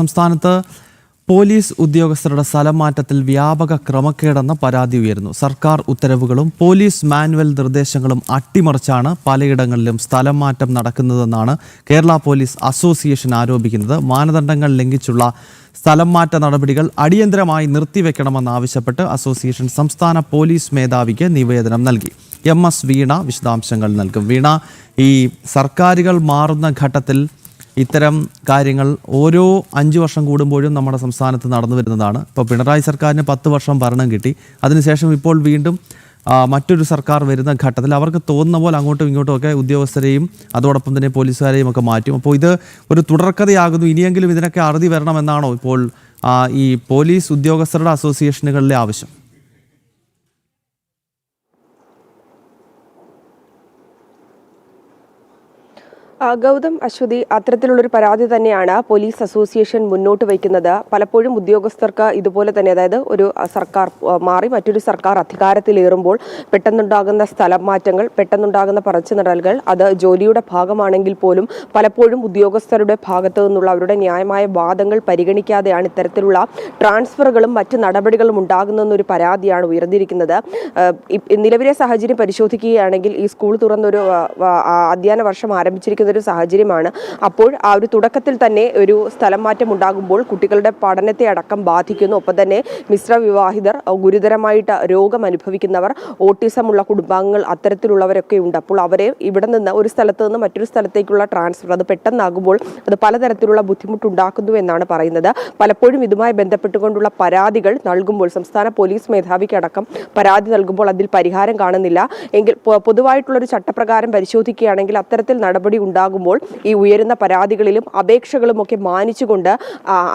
സംസ്ഥാനത്ത് പോലീസ് ഉദ്യോഗസ്ഥരുടെ സ്ഥലം മാറ്റത്തിൽ വ്യാപക ക്രമക്കേടെന്ന പരാതി ഉയരുന്നു. സർക്കാർ ഉത്തരവുകളും പോലീസ് മാനുവൽ നിർദ്ദേശങ്ങളും അട്ടിമറിച്ചാണ് പലയിടങ്ങളിലും സ്ഥലം മാറ്റം നടക്കുന്നതെന്നാണ് കേരള പോലീസ് അസോസിയേഷൻ ആരോപിക്കുന്നത്. മാനദണ്ഡങ്ങൾ ലംഘിച്ചുള്ള സ്ഥലം മാറ്റ നടപടികൾ അടിയന്തരമായി നിർത്തിവെക്കണമെന്നാവശ്യപ്പെട്ട് അസോസിയേഷൻ സംസ്ഥാന പോലീസ് മേധാവിക്ക് നിവേദനം നൽകി. MS വീണ വിശദാംശങ്ങൾ നൽകും. വീണ, ഈ സർക്കാരുകൾ മാറുന്ന ഘട്ടത്തിൽ ഇത്തരം കാര്യങ്ങൾ ഓരോ 5 വർഷം കൂടുമ്പോഴും നമ്മുടെ സംസ്ഥാനത്ത് നടന്നു വരുന്നതാണ്. ഇപ്പോൾ പിണറായി സർക്കാരിന് 10 വർഷം ഭരണം കിട്ടി. അതിനുശേഷം ഇപ്പോൾ വീണ്ടും മറ്റൊരു സർക്കാർ വരുന്ന ഘട്ടത്തിൽ അവർക്ക് തോന്നുന്ന പോലെ അങ്ങോട്ടും ഇങ്ങോട്ടും ഒക്കെ ഉദ്യോഗസ്ഥരെയും അതോടൊപ്പം തന്നെ പോലീസുകാരെയും ഒക്കെ മാറ്റും. അപ്പോൾ ഇത് ഒരു തുടർക്കഥയാകുന്നു. ഇനിയെങ്കിലും ഇതിനൊക്കെ അറുതി വരണമെന്നാണോ ഇപ്പോൾ ഈ പോലീസ് ഉദ്യോഗസ്ഥരുടെ അസോസിയേഷനുകളിലെ ആവശ്യം? ഗൗതം, അശ്വതി, അത്തരത്തിലുള്ളൊരു പരാതി തന്നെയാണ് പോലീസ് അസോസിയേഷൻ മുന്നോട്ട് വയ്ക്കുന്നത്. പലപ്പോഴും ഉദ്യോഗസ്ഥർക്ക് ഇതുപോലെ തന്നെ, അതായത് ഒരു സർക്കാർ മാറി മറ്റൊരു സർക്കാർ അധികാരത്തിലേറുമ്പോൾ പെട്ടെന്നുണ്ടാകുന്ന സ്ഥലം മാറ്റങ്ങൾ, പെട്ടെന്നുണ്ടാകുന്ന പറിച്ചുനടലുകൾ, അത് ജോലിയുടെ ഭാഗമാണെങ്കിൽ പോലും പലപ്പോഴും ഉദ്യോഗസ്ഥരുടെ ഭാഗത്തു നിന്നുള്ള അവരുടെ ന്യായമായ വാദങ്ങൾ പരിഗണിക്കാതെയാണ് ഇത്തരത്തിലുള്ള ട്രാൻസ്ഫറുകളും മറ്റ് നടപടികളും ഉണ്ടാകുന്നതെന്നൊരു പരാതിയാണ് ഉയർന്നിരിക്കുന്നത്. നിലവിലെ സാഹചര്യം പരിശോധിക്കുകയാണെങ്കിൽ ഈ സ്കൂൾ തുറന്നൊരു അധ്യയന വർഷം ആരംഭിച്ചിരിക്കുന്ന ഒരു സാഹചര്യമാണ്. അപ്പോൾ ആ ഒരു തുടക്കത്തിൽ തന്നെ ഒരു സ്ഥലം മാറ്റം ഉണ്ടാകുമ്പോൾ കുട്ടികളുടെ പഠനത്തെ അടക്കം ബാധിക്കുന്നു. ഒപ്പം തന്നെ മിശ്ര വിവാഹിതർ, ഗുരുതരമായിട്ട് രോഗം അനുഭവിക്കുന്നവർ, ഓട്ടിസം ഉള്ള കുടുംബാംഗങ്ങൾ, അത്തരത്തിലുള്ളവരൊക്കെ ഉണ്ട്. അപ്പോൾ അവരെ ഇവിടെ നിന്ന് ഒരു സ്ഥലത്ത് നിന്ന് മറ്റൊരു സ്ഥലത്തേക്കുള്ള ട്രാൻസ്ഫർ അത് പെട്ടെന്നാകുമ്പോൾ അത് പലതരത്തിലുള്ള ബുദ്ധിമുട്ടുണ്ടാക്കുന്നു എന്നാണ് പറയുന്നത്. പലപ്പോഴും ഇതുമായി ബന്ധപ്പെട്ടുകൊണ്ടുള്ള പരാതികൾ നൽകുമ്പോൾ സംസ്ഥാന പോലീസ് മേധാവിക്ക് അടക്കം പരാതി നൽകുമ്പോൾ അതിൽ പരിഹാരം കാണുന്നില്ല. എങ്കിൽ പൊതുവായിട്ടുള്ളൊരു ചട്ടപ്രകാരം പരിശോധിക്കുകയാണെങ്കിൽ അത്തരത്തിൽ നടപടി ഉണ്ടാകുമ്പോൾ ഈ ഉയരുന്ന പരാതികളിലും അപേക്ഷകളും ഒക്കെ മാനിച്ചുകൊണ്ട്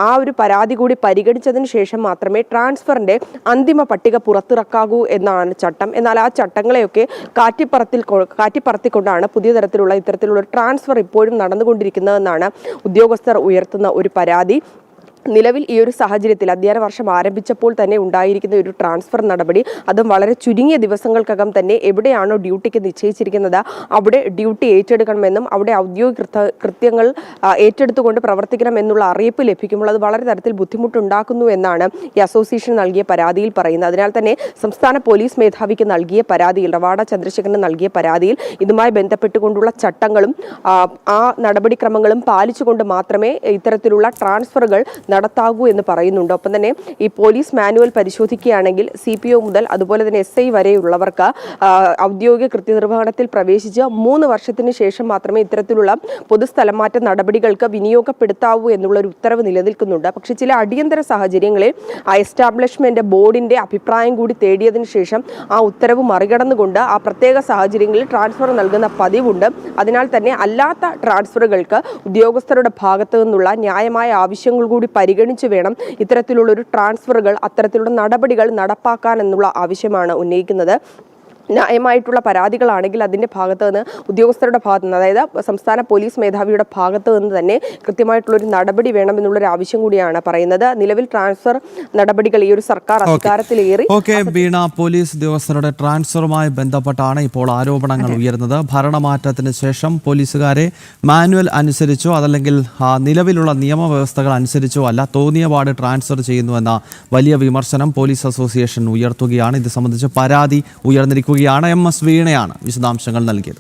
ആ ഒരു പരാതി കൂടി പരിഗണിച്ചതിന് ശേഷം മാത്രമേ ട്രാൻസ്ഫറിന്റെ അന്തിമ പട്ടിക പുറത്തിറക്കാവൂ എന്നാണ് ചട്ടം. എന്നാൽ ആ ചട്ടങ്ങളെയൊക്കെ കാറ്റിപ്പറത്തിക്കൊണ്ടാണ് പുതിയ തരത്തിലുള്ള ഇത്തരത്തിലുള്ള ട്രാൻസ്ഫർ ഇപ്പോഴും നടന്നുകൊണ്ടിരിക്കുന്നതെന്നാണ് ഉദ്യോഗസ്ഥർ ഉയർത്തുന്ന ഒരു പരാതി. നിലവിൽ ഈ ഒരു സാഹചര്യത്തിൽ അധ്യയന വർഷം ആരംഭിച്ചപ്പോൾ തന്നെ ഉണ്ടായിരിക്കുന്ന ഒരു ട്രാൻസ്ഫർ നടപടി, അതും വളരെ ചുരുങ്ങിയ ദിവസങ്ങൾക്കകം തന്നെ എവിടെയാണോ ഡ്യൂട്ടിക്ക് നിശ്ചയിച്ചിരിക്കുന്നത് അവിടെ ഡ്യൂട്ടി ഏറ്റെടുക്കണമെന്നും അവിടെ ഔദ്യോഗിക കൃത്യങ്ങൾ ഏറ്റെടുത്തുകൊണ്ട് പ്രവർത്തിക്കണമെന്നുള്ള അറിയിപ്പ് ലഭിക്കുമ്പോൾ അത് വളരെ തരത്തിൽ ബുദ്ധിമുട്ടുണ്ടാക്കുന്നു എന്നാണ് ഈ അസോസിയേഷൻ നൽകിയ പരാതിയിൽ പറയുന്നത്. അതിനാൽ തന്നെ സംസ്ഥാന പോലീസ് മേധാവിക്ക് നൽകിയ പരാതിയിൽ, റവാഡ ചന്ദ്രശേഖരന് നൽകിയ പരാതിയിൽ ഇതുമായി ബന്ധപ്പെട്ടുകൊണ്ടുള്ള ചട്ടങ്ങളും ആ നടപടിക്രമങ്ങളും പാലിച്ചുകൊണ്ട് മാത്രമേ ഇത്തരത്തിലുള്ള ട്രാൻസ്ഫറുകൾ നടത്താകൂ എന്ന് പറയുന്നുണ്ട്. ഒപ്പം തന്നെ ഈ പോലീസ് മാനുവൽ പരിശോധിക്കുകയാണെങ്കിൽ CPO മുതൽ അതുപോലെ തന്നെ SI വരെയുള്ളവർക്ക് ഔദ്യോഗിക കൃത്യനിർവഹണത്തിൽ പ്രവേശിച്ച് 3 വർഷത്തിന് ശേഷം മാത്രമേ ഇത്തരത്തിലുള്ള പൊതുസ്ഥലമാറ്റ നടപടികൾക്ക് വിനിയോഗപ്പെടുത്താവൂ എന്നുള്ള ഒരു ഉത്തരവ് നിലനിൽക്കുന്നുണ്ട്. പക്ഷേ ചില അടിയന്തര സാഹചര്യങ്ങളിൽ എസ്റ്റാബ്ലിഷ്മെന്റ് ബോർഡിന്റെ അഭിപ്രായം കൂടി തേടിയതിനു ശേഷം ആ ഉത്തരവ് മറികടന്നുകൊണ്ട് ആ പ്രത്യേക സാഹചര്യങ്ങളിൽ ട്രാൻസ്ഫർ നൽകുന്ന പതിവുണ്ട്. അതിനാൽ തന്നെ അല്ലാത്ത ട്രാൻസ്ഫറുകൾക്ക് ഉദ്യോഗസ്ഥരുടെ ഭാഗത്തു നിന്നുള്ള ന്യായമായ ആവശ്യങ്ങൾ കൂടി പരിഗണിച്ചു വേണം ഇത്തരത്തിലുള്ള ഒരു ട്രാൻസ്ഫറുകൾ, അത്തരത്തിലുള്ള നടപടികൾ നടപ്പാക്കാൻ എന്നുള്ള ആവശ്യമാണ് ഉന്നയിക്കുന്നത്. ന്യായമായിട്ടുള്ള പരാതികളാണെങ്കിൽ അതിൻ്റെ ഭാഗത്ത് നിന്ന് ഉദ്യോഗസ്ഥരുടെ ഭാഗത്ത് നിന്ന്, അതായത് സംസ്ഥാന പോലീസ് മേധാവിയുടെ ഭാഗത്ത് നിന്ന് തന്നെ കൃത്യമായിട്ടുള്ളൊരു നടപടി വേണമെന്നുള്ളൊരു ആവശ്യം കൂടിയാണ് പറയുന്നത്. നിലവിൽ ട്രാൻസ്ഫർ നടപടികൾ ഈ ഒരു സർക്കാർ അധികാരത്തിലേറി. വീണ, പോലീസ് ഉദ്യോഗസ്ഥരുടെ ട്രാൻസ്ഫറുമായി ബന്ധപ്പെട്ടാണ് ഇപ്പോൾ ആരോപണങ്ങൾ ഉയർന്നത്. ഭരണമാറ്റത്തിന് ശേഷം പോലീസുകാരെ മാനുവൽ അനുസരിച്ചോ അതല്ലെങ്കിൽ നിലവിലുള്ള നിയമവ്യവസ്ഥകൾ അനുസരിച്ചോ അല്ല, തോന്നിയ പാട് ട്രാൻസ്ഫർ ചെയ്യുന്നുവെന്ന വലിയ വിമർശനം പോലീസ് അസോസിയേഷൻ ഉയർത്തുകയാണ്. ഇത് സംബന്ധിച്ച് പരാതി ഉയർന്നിരിക്കുകയാണ്. MS വീണയാണ് വിശദാംശങ്ങൾ നൽകിയത്.